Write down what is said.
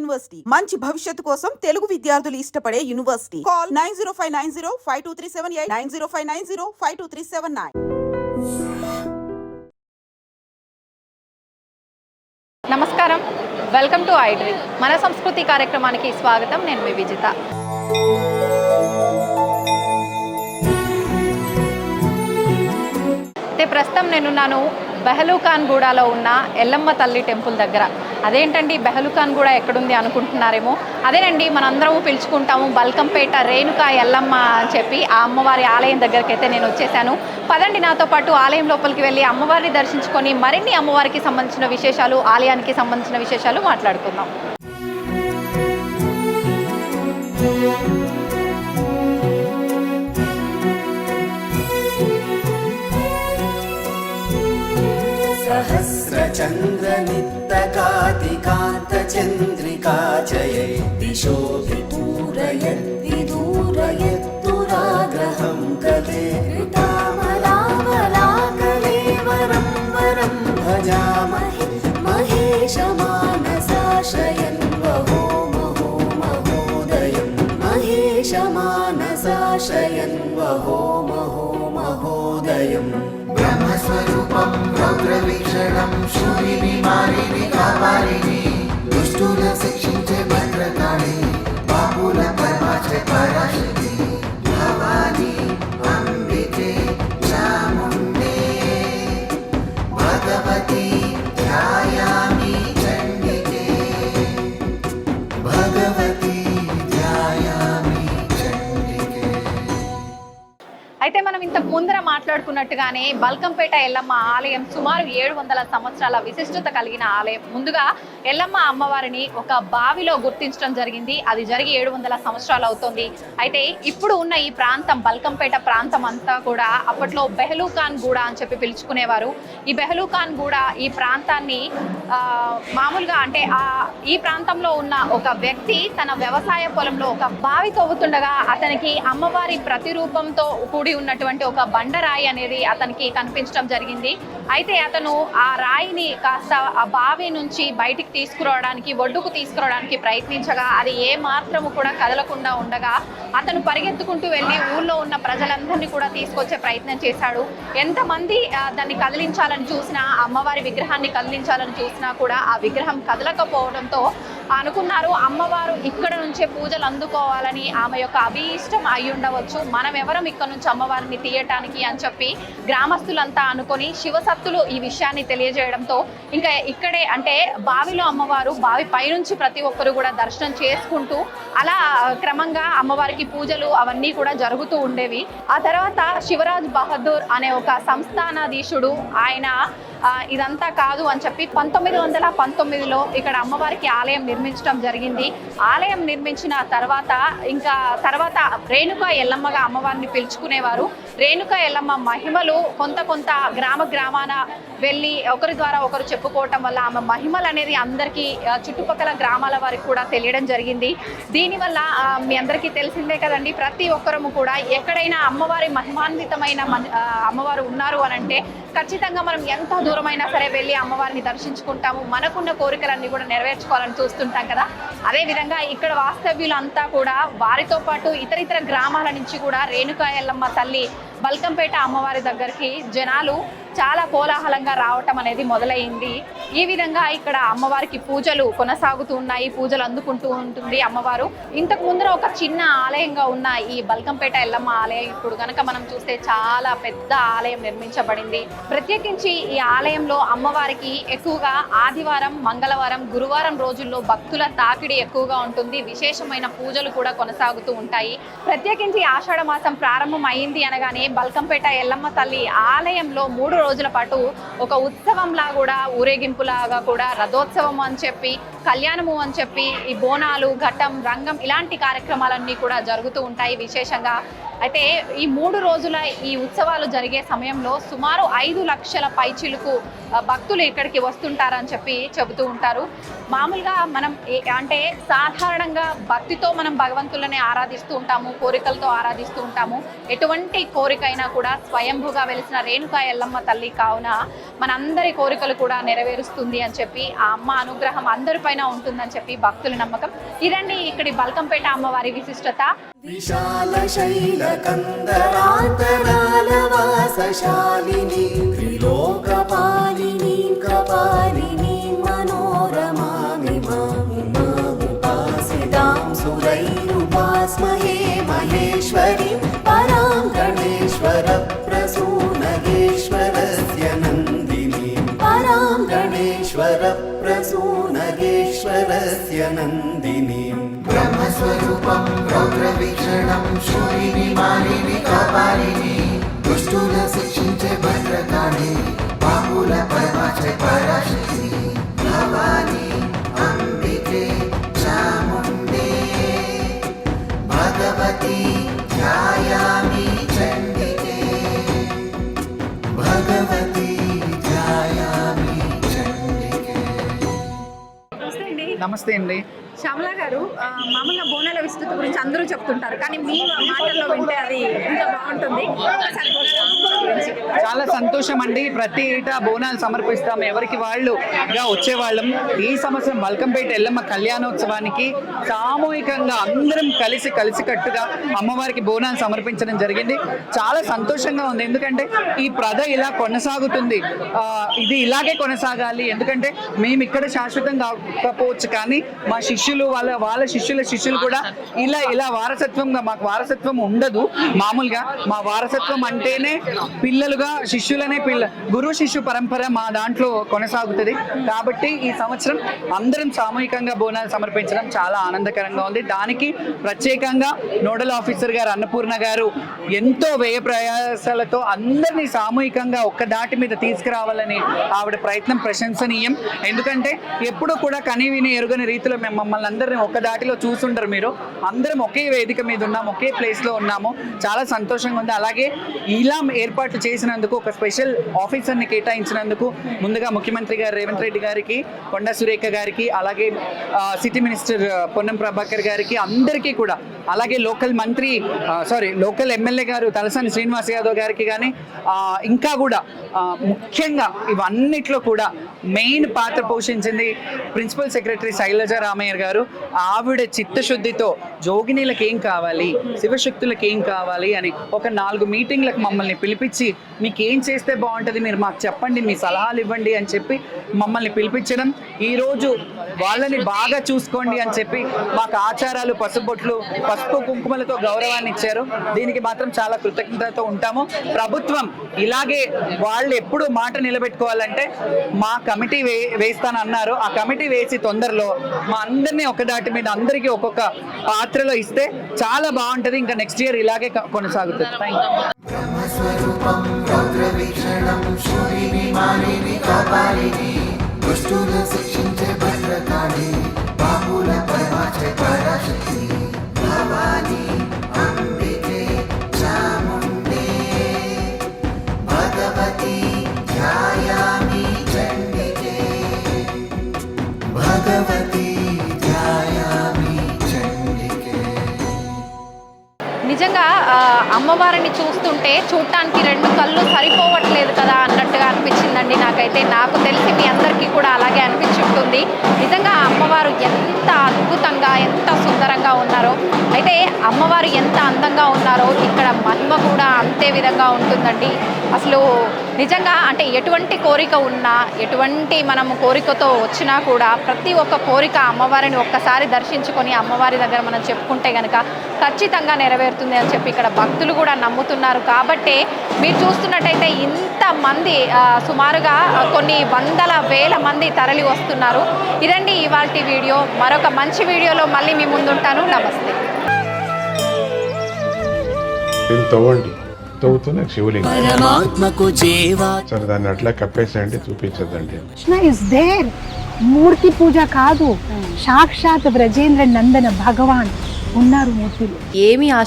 University మంచి భవిష్యత్తు కోసం తెలుగు విద్యార్థులు ఇష్టపడే యూనివర్సిటీ. కాల్ 9059052378 9059052379. నమస్కారం, వెల్కమ్ టు ఐడ్రీ. మన సంస్కృతి కార్యక్రమానికి స్వాగతం. నేను మీ విజిత. అయితే ప్రస్తుతం నేనున్నాను బెహలూఖాన్ గూడలో ఉన్న ఎల్లమ్మ తల్లి టెంపుల్ దగ్గర. అదేంటండి బెహలూఖాన్ గూడ ఎక్కడుంది అనుకుంటున్నారేమో. అదేనండి, మనందరము పిలుచుకుంటాము బల్కంపేట రేణుకా ఎల్లమ్మ అని చెప్పి ఆ అమ్మవారి ఆలయం దగ్గరికి అయితే నేను వచ్చేసాను. పదండి నాతో పాటు ఆలయం లోపలికి వెళ్ళి అమ్మవారిని దర్శించుకొని మరిన్ని అమ్మవారికి సంబంధించిన విశేషాలు, ఆలయానికి సంబంధించిన విశేషాలు మాట్లాడుకుందాం. सहस्रचन्द्रनित्यकातिकान्तचन्द्रिका जये दिशो विदूरयद्विदूरयद्दुराग्रहं गते कृतामलामलाकलेवरं वरं भजामहे महेशमानसाश्रयन् वहो महो महोदयं महेशमानसाश्रयन् वहो महो महोदयम् ब्रह्मस्वरूपं रौद्रवीक्षणं शूलिनिवारिणि कापालिनि दुष्टुल शिक्षिंचे भद्रकाळि बापुल परमाचे पराशक्ति भवानी अंबिके चामुण्डे भगवती ध्यायामि चण्डिके भगवती ध्यायामि चण्डिके. అయితే మనం ఇంతకు ముందర మాట్లాడుకున్నట్టుగానే బల్కంపేట ఎల్లమ్మ ఆలయం సుమారు 700 సంవత్సరాల విశిష్టత కలిగిన ఆలయం. ముందుగా ఎల్లమ్మ అమ్మవారిని ఒక బావిలో గుర్తించడం జరిగింది. అది జరిగి 700 సంవత్సరాలు అవుతుంది. అయితే ఇప్పుడు ఉన్న ఈ ప్రాంతం బల్కంపేట ప్రాంతం అంతా కూడా అప్పట్లో బెహలూఖాన్ గూడ అని చెప్పి పిలుచుకునేవారు. ఈ బెహలూఖాన్ గూడ ఈ ప్రాంతాన్ని మామూలుగా అంటే ఈ ప్రాంతంలో ఉన్న ఒక వ్యక్తి తన వ్యవసాయ పొలంలో ఒక బావి తవ్వుతుండగా అతనికి అమ్మవారి ప్రతిరూపంతో కూడి ఉన్నటువంటి ఒక బండరాయి అనేది అతనికి కనిపించడం జరిగింది. అయితే అతను ఆ రాయిని కాస్త ఆ బావి నుంచి బయటికి తీసుకురావడానికి, ఒడ్డుకు తీసుకురావడానికి ప్రయత్నించగా అది ఏ మాత్రము కూడా కదలకుండా ఉండగా అతను పరిగెత్తుకుంటూ వెళ్ళి ఊళ్ళో ఉన్న ప్రజలందరినీ కూడా తీసుకొచ్చే ప్రయత్నం చేశాడు. ఎంతమంది దాన్ని కదిలించాలని చూసినా, అమ్మవారి విగ్రహాన్ని కదిలించాలని చూసినా కూడా ఆ విగ్రహం కదలకపోవడంతో అనుకున్నారు అమ్మవారు ఇక్కడ నుంచే పూజలు అందుకోవాలని ఆమె యొక్క అభీష్టం అయి ఉండవచ్చు, మనం ఎవరం ఇక్కడ నుంచి అమ్మవారిని తీయటానికి అని చెప్పి గ్రామస్తులంతా అనుకొని శివసత్తులు ఈ విషయాన్ని తెలియజేయడంతో ఇంకా ఇక్కడే అంటే బావిలో అమ్మవారు, బావి పైనుంచి ప్రతి ఒక్కరు కూడా దర్శనం చేసుకుంటూ అలా క్రమంగా అమ్మవారికి పూజలు అవన్నీ కూడా జరుగుతూ ఉండేవి. ఆ తర్వాత శివరాజ్ బహదూర్ అనే ఒక సంస్థానాధీశుడు ఆయన ఇదంతా కాదు అని చెప్పి 1919లో ఇక్కడ అమ్మవారికి ఆలయం నిర్మించడం జరిగింది. ఆలయం నిర్మించిన తర్వాత రేణుకా ఎల్లమ్మగా అమ్మవారిని పిలుచుకునేవారు. రేణుకా ఎల్లమ్మ మహిమలు కొంత గ్రామాన వెళ్ళి ఒకరి ద్వారా ఒకరు చెప్పుకోవటం వల్ల ఆమె మహిమలు అనేది అందరికీ చుట్టుపక్కల గ్రామాల వారికి కూడా తెలియడం జరిగింది. దీనివల్ల మీ అందరికీ తెలిసిందే కదండి, ప్రతి ఒక్కరము కూడా ఎక్కడైనా అమ్మవారి మహిమాన్వితమైన అమ్మవారు ఉన్నారు అని అంటే ఖచ్చితంగా మనం ఎంత దూరమైనా సరే వెళ్ళి అమ్మవారిని దర్శించుకుంటాము. మనకున్న కోరికలన్నీ కూడా నెరవేర్చుకోవాలని చూస్తుంటాం కదా. అదేవిధంగా ఇక్కడ వాస్తవ్యులంతా కూడా వారితో పాటు ఇతర గ్రామాల నుంచి కూడా రేణుకా ఎల్లమ్మ తల్లి బల్కంపేట అమ్మవారి దగ్గరికి జనాలు చాలా కోలాహలంగా రావటం అనేది మొదలైంది. ఈ విధంగా ఇక్కడ అమ్మవారికి పూజలు కొనసాగుతూ ఉన్నాయి, పూజలు అందుకుంటూ ఉంటుంది అమ్మవారు. ఇంతకు ముందర ఒక చిన్న ఆలయంగా ఉన్న ఈ బల్కంపేట ఎల్లమ్మ ఆలయం ఇప్పుడు కనుక మనం చూస్తే చాలా పెద్ద ఆలయం నిర్మించబడింది. ప్రత్యేకించి ఈ ఆలయంలో అమ్మవారికి ఎక్కువగా ఆదివారం, మంగళవారం, గురువారం రోజుల్లో భక్తుల తాకిడి ఎక్కువగా ఉంటుంది. విశేషమైన పూజలు కూడా కొనసాగుతూ ఉంటాయి. ప్రత్యేకించి ఆషాఢ మాసం ప్రారంభం అయింది అనగానే బల్కంపేట ఎల్లమ్మ తల్లి ఆలయంలో 3 రోజుల పాటు ఒక ఉత్సవంలా కూడా, ఊరేగింపులాగా కూడా, రథోత్సవం అని చెప్పి, కళ్యాణము అని చెప్పి, ఈ బోనాలు, ఘట్టం, రంగం ఇలాంటి కార్యక్రమాలన్నీ కూడా జరుగుతూ ఉంటాయి విశేషంగా. అయితే ఈ 3 రోజుల ఈ ఉత్సవాలు జరిగే సమయంలో సుమారు 5 లక్షల పైచిలుకు భక్తులు ఇక్కడికి వస్తుంటారని చెప్పి చెబుతూ ఉంటారు. మామూలుగా మనం అంటే సాధారణంగా భక్తితో మనం భగవంతులని ఆరాధిస్తూ ఉంటాము, కోరికలతో ఆరాధిస్తూ ఉంటాము. ఎటువంటి కోరికైనా కూడా స్వయంభుగా వెలిసిన రేణుకా ఎల్లమ్మ తల్లి కావున మనందరి కోరికలు కూడా నెరవేరుస్తుంది అని చెప్పి ఆ అమ్మ అనుగ్రహం అందరిపైన ఉంటుందని చెప్పి భక్తుల నమ్మకం. ఇదండి ఇక్కడి బల్కంపేట అమ్మవారి విశిష్టత. విశాలశైలకందరాంతరాలవాసశాలిని త్రిలోకపాలిని కపాలిని మనోరమామి మాముపాసితాం సురైరుపాస్మహే మహేశ్వరి పరాం గణేశ్వర ప్రసూనగేశ్వరస్య నందిని పరాం గణేశ్వర ప్రసూనగేశ్వరస్య నందిని బ్రహ్మస్వరూపం రౌద్రవీక్షణం శూరిని మాలిని కపాలిని దుష్టుల శిక్షించే భద్రకాళి పాపుల పరమాచే పరాశక్తి భవాని అంబికే చాముండే భగవతి ధ్యాయామి చండికే భగవతి ధ్యాయామి చండికే. నమస్తే అండి. శ్యామల గారు, మామూలుగా బోనాల విస్తృతి గురించి అందరూ చెప్తుంటారు, కానీ మీ మాటల్లో వింటే అది ఎంత బాగుంటుంది. ఒకసారి బోనాల విస్తృతి గురించి. చాలా సంతోషం అండి. ప్రతి ఏటా బోనాలు సమర్పిస్తాం, ఎవరికి వాళ్ళుగా వచ్చేవాళ్ళం. ఈ సంవత్సరం బల్కంపేట ఎల్లమ్మ కళ్యాణోత్సవానికి సామూహికంగా అందరం కలిసికట్టుగా అమ్మవారికి బోనాలు సమర్పించడం జరిగింది. చాలా సంతోషంగా ఉంది, ఎందుకంటే ఈ ప్రథ ఇలా కొనసాగుతుంది. ఇది ఇలాగే కొనసాగాలి, ఎందుకంటే మేము ఇక్కడ శాశ్వతం కాకపోవచ్చు, కానీ మా శిష్యులు వాళ్ళ శిష్యులు కూడా ఇలా వారసత్వంగా, మాకు వారసత్వం ఉండదు మామూలుగా. మా వారసత్వం అంటేనే పిల్లలుగా శిష్యులనే గురు శిష్యు పరంపర మా దాంట్లో కొనసాగుతుంది. కాబట్టి ఈ సంవత్సరం అందరం సామూహికంగా బోనాలు సమర్పించడం చాలా ఆనందకరంగా ఉంది. దానికి ప్రత్యేకంగా నోడల్ ఆఫీసర్ గారు అన్నపూర్ణ గారు ఎంతో వ్యయ ప్రయాసాలతో అందరినీ సామూహికంగా ఒక్క దాటి మీద తీసుకురావాలని ఆవిడ ప్రయత్నం ప్రశంసనీయం. ఎందుకంటే ఎప్పుడూ కూడా కని విని ఎరుగని రీతిలో మేము మమ్మల్ని అందరినీ ఒక్క దాటిలో చూసుంటారు. మీరు అందరం ఒకే వేదిక మీద ఉన్నాము, ఒకే ప్లేస్లో ఉన్నాము. చాలా సంతోషంగా ఉంది. అలాగే ఇలా ఏర్పాట్లు చేసినందుకు, ఒక స్పెషల్ ఆఫీసర్ని కేటాయించినందుకు ముందుగా ముఖ్యమంత్రి గారు రేవంత్ రెడ్డి గారికి, కొండా సురేఖ గారికి, అలాగే సిటీ మినిస్టర్ పొన్నం ప్రభాకర్ గారికి, అందరికీ కూడా, అలాగే లోకల్ ఎమ్మెల్యే గారు తలసాని శ్రీనివాస్ యాదవ్ గారికి కానీ, ఇంకా కూడా ముఖ్యంగా ఇవన్నిట్లో కూడా మెయిన్ పాత్ర పోషించింది ప్రిన్సిపల్ సెక్రటరీ శైలజ రామయ్య గారు. ఆవిడ చిత్తశుద్ధితో జోగినీలకు ఏం కావాలి, శివశక్తులకు ఏం కావాలి అని ఒక 4 మీటింగ్లకు మమ్మల్ని పిలిపించి, మీకు ఏం చేస్తే బాగుంటుంది, మీరు మాకు చెప్పండి, మీ సలహాలు ఇవ్వండి అని చెప్పి మమ్మల్ని పిలిపించడం, ఈరోజు వాళ్ళని బాగా చూసుకోండి అని చెప్పి మాకు ఆచారాలు, పసుపు కుంకుమలతో గౌరవాన్ని ఇచ్చారు. దీనికి మాత్రం చాలా కృతజ్ఞతతో ఉంటాము. ప్రభుత్వం ఇలాగే వాళ్ళు ఎప్పుడు మాట నిలబెట్టుకోవాలంటే మా కమిటీ వేస్తానన్నారు. ఆ కమిటీ వేసి తొందరలో మా అందరినీ ఒక దాటి మీద అందరికీ ఒక్కొక్క పాత్రలో ఇస్తే చాలా బాగుంటుంది. ఇంకా నెక్స్ట్ ఇయర్ ఇలాగే కొనసాగుతుంది. Thank you. బ్రహ్మస్వరూపం రౌద్రవీక్షణం శూరిని మాలిని కపాలిని దుష్టుల శిక్షించే భద్రకాళి పాపుల పరమాచే పరాశక్తి భవాని అంబికే చాముండే భగవతి ధ్యాయామి చండికే భగవతి ధ్యాయామి చండికే. నిజంగా అమ్మవారిని చూస్తుంటే చూడటానికి 2 కళ్ళు సరిపోవట్లేదు కదా అన్నట్టుగా అనిపించిందండి నాకైతే. నాకు తెలిసి మీ అందరికీ కూడా అలాగే అనిపించుంటుంది. నిజంగా అమ్మవారు ఎంత అద్భుతంగా, ఎంత సుందరంగా ఉన్నారో, అయితే అమ్మవారు ఎంత అందంగా ఉన్నారో ఇక్కడ మహిమ కూడా అంతే విధంగా ఉంటుందండి. అసలు నిజంగా అంటే ఎటువంటి కోరిక ఉన్నా, ఎటువంటి మనము కోరికతో వచ్చినా కూడా ప్రతి ఒక్క కోరిక అమ్మవారిని ఒక్కసారి దర్శించుకొని అమ్మవారి దగ్గర మనం చెప్పుకుంటే కనుక ఖచ్చితంగా నెరవేరుతుంది అని చెప్పి ఇక్కడ భక్తులు కూడా నమ్ముతున్నారు. కాబట్టి మీరు చూస్తున్నట్టయితే ఇంతమంది సుమారుగా కొన్ని వందల వేల మంది తరలి వస్తున్నారు. ఇదండి ఇవాల్టి వీడియో. మరొక మంచి వీడియోలో మళ్ళీ మీ ముందుంటాను. నమస్తే. తవ్వండి, తవ్వుతూనే శివలింగం. పరమాత్మకు జీవా సరే, దాన్ని అట్లా కప్పేసేయండి, చూపించదండి. Krishna is there. మూర్తి పూజ కాదు, సాక్షాత్ బ్రజేంద్ర నందన భగవాన్ ఉన్నారు మూర్తిలో. ఏమి